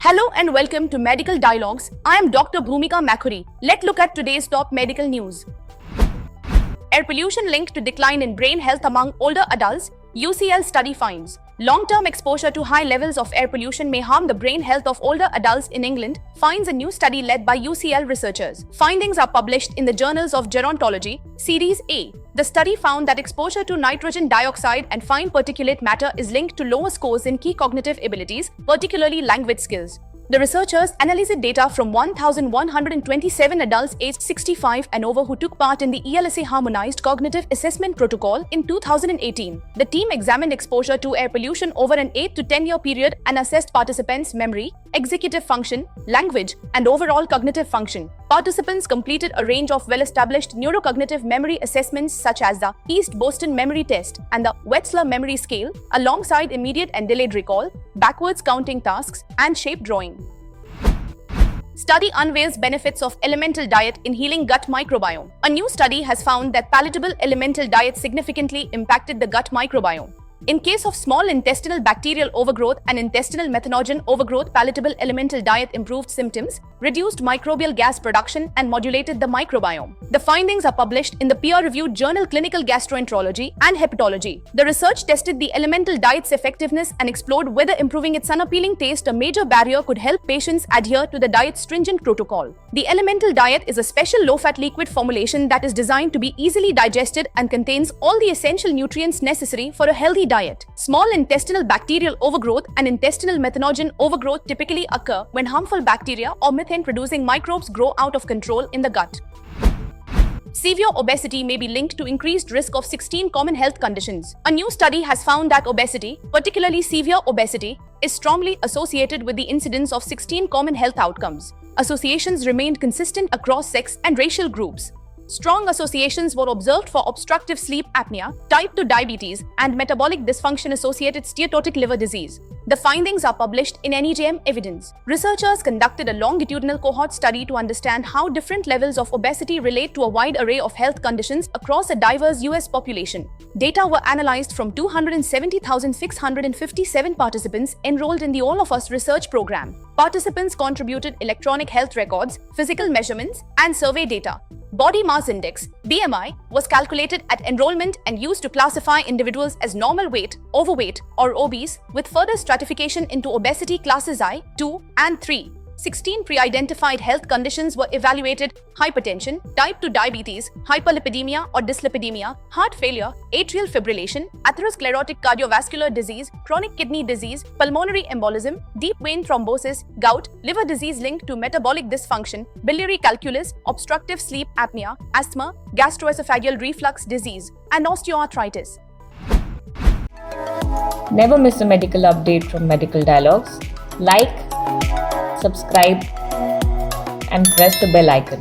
Hello and welcome to Medical Dialogues. I am Dr. Bhumika Makhuri. Let's look at today's top medical news. Air pollution linked to decline in brain health among older adults, UCL study finds. Long-term exposure to high levels of air pollution may harm the brain health of older adults in England, finds a new study led by UCL researchers. Findings are published in the Journals of Gerontology, Series A. The study found that exposure to nitrogen dioxide and fine particulate matter is linked to lower scores in key cognitive abilities, particularly language skills. The researchers analyzed data from 1,127 adults aged 65 and over who took part in the ELSA Harmonized Cognitive Assessment Protocol in 2018. The team examined exposure to air pollution over an 8 to 10-year period and assessed participants' memory, executive function, language, and overall cognitive function. Participants completed a range of well-established neurocognitive memory assessments such as the East Boston Memory Test and the Wetzler Memory Scale, alongside immediate and delayed recall, backwards counting tasks, and shape drawing. Study unveils benefits of elemental diet in healing gut microbiome. A new study has found that palatable elemental diet significantly impacted the gut microbiome. In case of small intestinal bacterial overgrowth and intestinal methanogen overgrowth, palatable elemental diet improved symptoms, reduced microbial gas production, and modulated the microbiome. The findings are published in the peer-reviewed journal Clinical Gastroenterology and Hepatology. The research tested the elemental diet's effectiveness and explored whether improving its unappealing taste, a major barrier, could help patients adhere to the diet's stringent protocol. The elemental diet is a special low-fat liquid formulation that is designed to be easily digested and contains all the essential nutrients necessary for a healthy diet. Small intestinal bacterial overgrowth and intestinal methanogen overgrowth typically occur when harmful bacteria or methane-producing microbes grow out of control in the gut. Severe obesity may be linked to increased risk of 16 common health conditions. A new study has found that obesity, particularly severe obesity, is strongly associated with the incidence of 16 common health outcomes. Associations remained consistent across sex and racial groups. Strong associations were observed for obstructive sleep apnea, type 2 diabetes, and metabolic dysfunction-associated steatotic liver disease. The findings are published in NEJM Evidence. Researchers conducted a longitudinal cohort study to understand how different levels of obesity relate to a wide array of health conditions across a diverse US population. Data were analyzed from 270,657 participants enrolled in the All of Us research program. Participants contributed electronic health records, physical measurements, and survey data. Body mass index (BMI) was calculated at enrollment and used to classify individuals as normal weight, overweight, or obese, with further stratification into obesity classes I, II, and III. 16 pre-identified health conditions were evaluated: hypertension, type 2 diabetes, hyperlipidemia or dyslipidemia, heart failure, atrial fibrillation, atherosclerotic cardiovascular disease, chronic kidney disease, pulmonary embolism, deep vein thrombosis, gout, liver disease linked to metabolic dysfunction, biliary calculus, obstructive sleep apnea, asthma, gastroesophageal reflux disease, and osteoarthritis. Never miss a medical update from Medical Dialogues. Like, subscribe, and press the bell icon.